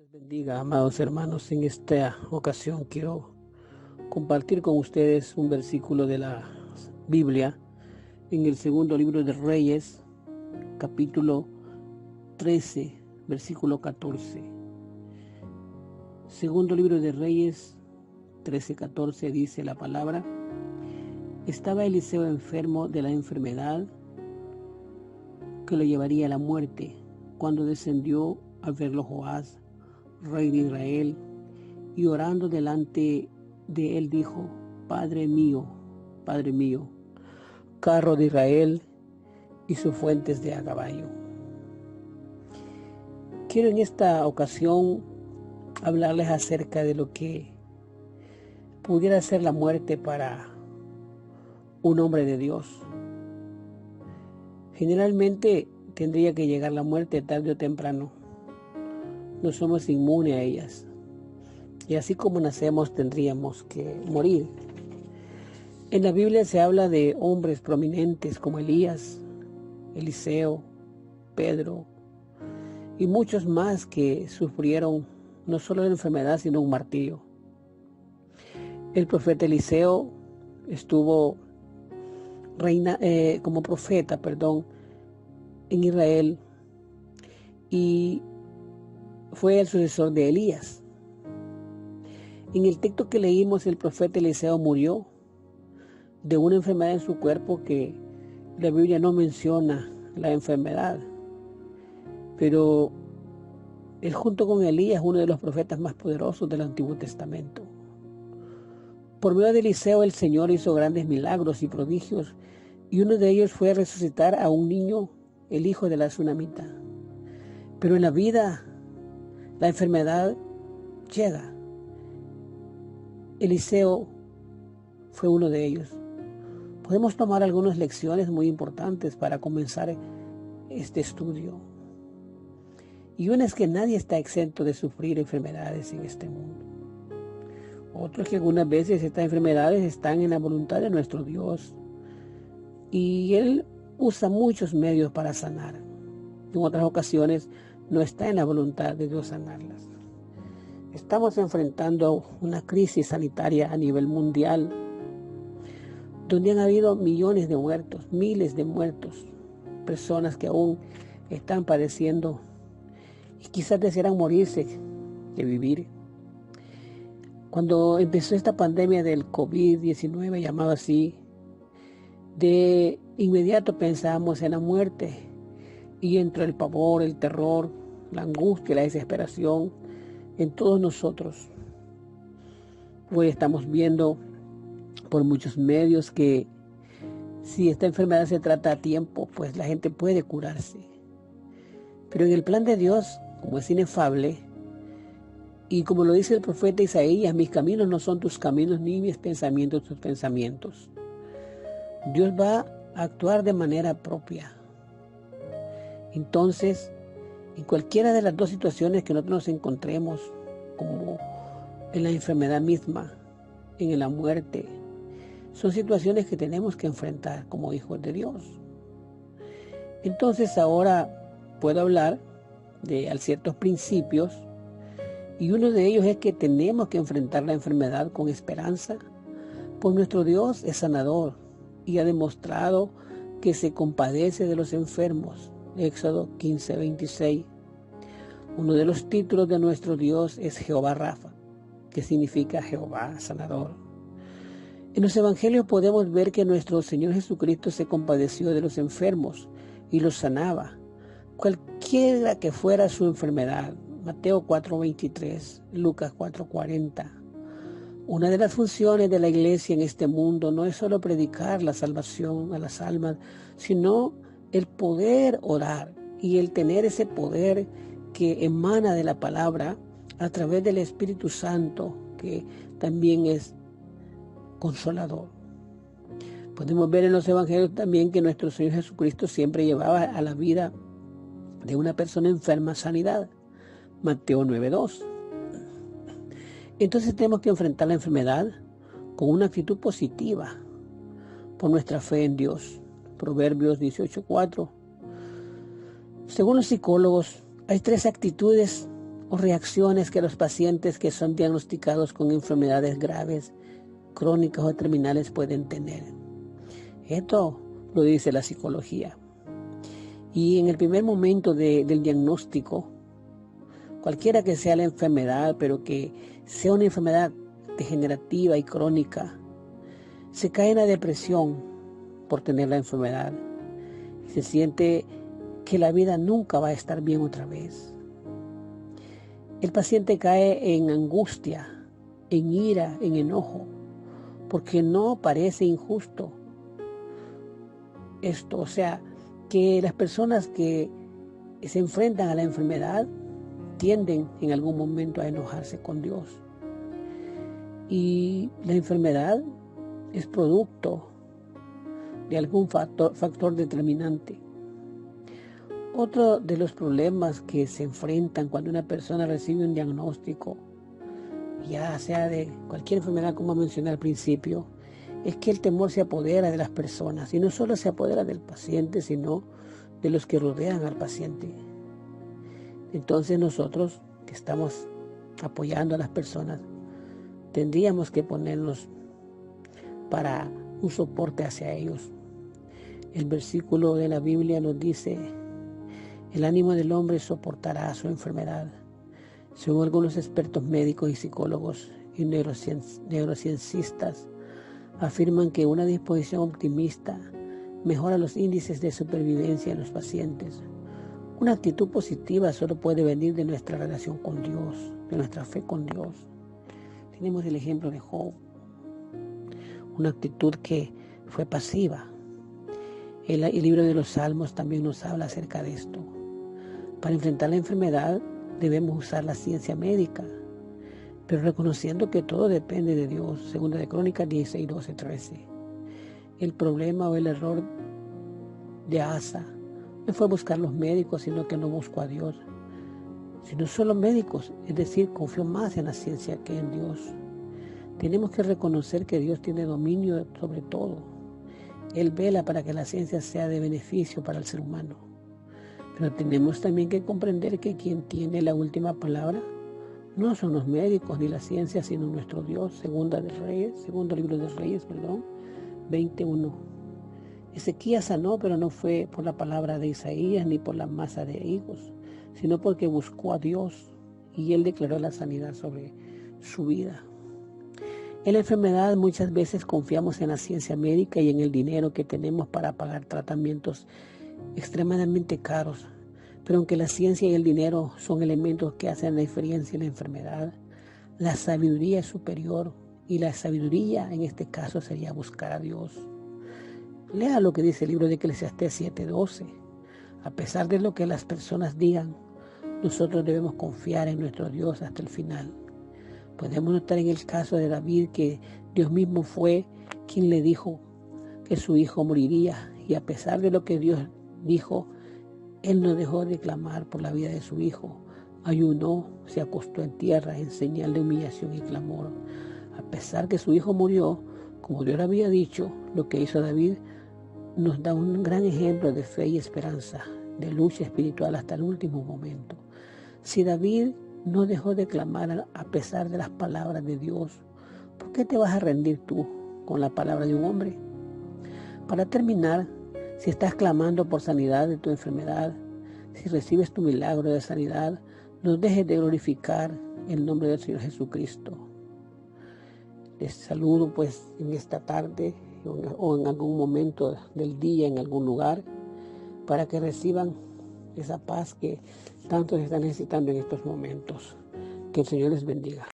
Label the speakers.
Speaker 1: Les bendiga, amados hermanos. En esta ocasión quiero compartir con ustedes un versículo de la Biblia en el segundo libro de Reyes, capítulo 13, versículo 14. Segundo libro de Reyes 13:14 dice la palabra: estaba Eliseo enfermo de la enfermedad que lo llevaría a la muerte, cuando descendió a verlo Joás, rey de Israel, y orando delante de él dijo: Padre mío, carro de Israel y sus fuentes de a caballo. Quiero en esta ocasión hablarles acerca de lo que pudiera ser la muerte para un hombre de Dios. Generalmente tendría que llegar la muerte tarde o temprano. No somos inmunes a ellas. Y así como nacemos, tendríamos que morir. En la Biblia se habla de hombres prominentes como Elías, Eliseo, Pedro y muchos más que sufrieron no solo la enfermedad, sino un martirio. El profeta Eliseo estuvo como profeta, en Israel, y fue el sucesor de Elías. En el texto que leímos, el profeta Eliseo murió de una enfermedad en su cuerpo que la Biblia no menciona la enfermedad, pero él, junto con Elías, uno de los profetas más poderosos del Antiguo Testamento. Por medio de Eliseo el Señor hizo grandes milagros y prodigios, y uno de ellos fue resucitar a un niño, el hijo de la tsunamita. Pero en la vida la enfermedad llega. Eliseo fue uno de ellos. Podemos tomar algunas lecciones muy importantes para comenzar este estudio. Y una es que nadie está exento de sufrir enfermedades en este mundo. Otro es que algunas veces estas enfermedades están en la voluntad de nuestro Dios, y Él usa muchos medios para sanar. En otras ocasiones no está en la voluntad de Dios sanarlas. Estamos enfrentando una crisis sanitaria a nivel mundial, donde han habido millones de muertos, miles de muertos, personas que aún están padeciendo y quizás desearan morirse que vivir. Cuando empezó esta pandemia del COVID-19, llamado así, de inmediato pensábamos en la muerte, y entró el pavor, el terror, la angustia, la desesperación en todos nosotros. Hoy estamos viendo por muchos medios que si esta enfermedad se trata a tiempo, pues la gente puede curarse. Pero en el plan de Dios, como es inefable, y como lo dice el profeta Isaías: mis caminos no son tus caminos, ni mis pensamientos tus pensamientos. Dios va a actuar de manera propia. Entonces, en cualquiera de las dos situaciones que nosotros nos encontremos, como en la enfermedad misma, en la muerte, son situaciones que tenemos que enfrentar como hijos de Dios. Entonces ahora puedo hablar de ciertos principios, y uno de ellos es que tenemos que enfrentar la enfermedad con esperanza, pues nuestro Dios es sanador y ha demostrado que se compadece de los enfermos. Éxodo 15:26. Uno de los títulos de nuestro Dios es Jehová Rafa, que significa Jehová sanador. En los evangelios podemos ver que nuestro Señor Jesucristo se compadeció de los enfermos y los sanaba, cualquiera que fuera su enfermedad. Mateo 4:23, Lucas 4:40. Una de las funciones de la iglesia en este mundo no es solo predicar la salvación a las almas, sino el poder orar y el tener ese poder que emana de la palabra a través del Espíritu Santo, que también es consolador. Podemos ver en los evangelios también que nuestro Señor Jesucristo siempre llevaba a la vida de una persona enferma sanidad. Mateo 9:2. Entonces tenemos que enfrentar la enfermedad con una actitud positiva por nuestra fe en Dios. Proverbios 18:4. Según los psicólogos, hay 3 actitudes o reacciones que los pacientes que son diagnosticados con enfermedades graves, crónicas o terminales pueden tener. Esto lo dice la psicología. Y en el primer momento del diagnóstico, cualquiera que sea la enfermedad, pero que sea una enfermedad degenerativa y crónica, se cae en la depresión por tener la enfermedad. Se siente que la vida nunca va a estar bien otra vez. El paciente cae en angustia, en ira, en enojo, porque no parece injusto esto. O sea, que las personas que se enfrentan a la enfermedad tienden en algún momento a enojarse con Dios. Y la enfermedad es producto de algún factor determinante. Otro de los problemas que se enfrentan cuando una persona recibe un diagnóstico, ya sea de cualquier enfermedad como mencioné al principio, es que el temor se apodera de las personas, y no solo se apodera del paciente, sino de los que rodean al paciente. Entonces nosotros, que estamos apoyando a las personas, tendríamos que ponernos para un soporte hacia ellos. El versículo de la Biblia nos dice: el ánimo del hombre soportará su enfermedad. Según algunos expertos médicos y psicólogos y neurociencistas, afirman que una disposición optimista mejora los índices de supervivencia en los pacientes. Una actitud positiva solo puede venir de nuestra relación con Dios, de nuestra fe con Dios. Tenemos el ejemplo de Job, una actitud que fue pasiva. El libro de los Salmos también nos habla acerca de esto. Para enfrentar la enfermedad debemos usar la ciencia médica, pero reconociendo que todo depende de Dios. Segunda de Crónicas 16, 12, 13. El problema o el error de Asa no fue buscar los médicos, sino que no buscó a Dios. Si no son los médicos, es decir, confió más en la ciencia que en Dios. Tenemos que reconocer que Dios tiene dominio sobre todo. Él vela para que la ciencia sea de beneficio para el ser humano. Pero tenemos también que comprender que quien tiene la última palabra no son los médicos ni la ciencia, sino nuestro Dios. Segundo libro de Reyes, 21. Ezequías sanó, pero no fue por la palabra de Isaías ni por la masa de higos, sino porque buscó a Dios y Él declaró la sanidad sobre su vida. En la enfermedad muchas veces confiamos en la ciencia médica y en el dinero que tenemos para pagar tratamientos extremadamente caros. Pero aunque la ciencia y el dinero son elementos que hacen la diferencia en la enfermedad, la sabiduría es superior, y la sabiduría en este caso sería buscar a Dios. Lea lo que dice el libro de Eclesiastés 7:12. A pesar de lo que las personas digan, nosotros debemos confiar en nuestro Dios hasta el final. Podemos notar en el caso de David que Dios mismo fue quien le dijo que su hijo moriría, y a pesar de lo que Dios dijo, él no dejó de clamar por la vida de su hijo. Ayunó, se acostó en tierra en señal de humillación y clamor. A pesar que su hijo murió, como Dios había dicho, lo que hizo David nos da un gran ejemplo de fe y esperanza, de lucha espiritual hasta el último momento. Si David no dejó de clamar a pesar de las palabras de Dios, ¿por qué te vas a rendir tú con la palabra de un hombre? Para terminar, si estás clamando por sanidad de tu enfermedad, si recibes tu milagro de sanidad, no dejes de glorificar el nombre del Señor Jesucristo. Les saludo pues en esta tarde o en algún momento del día, en algún lugar, para que reciban esa paz que tanto se está necesitando en estos momentos. Que el Señor les bendiga.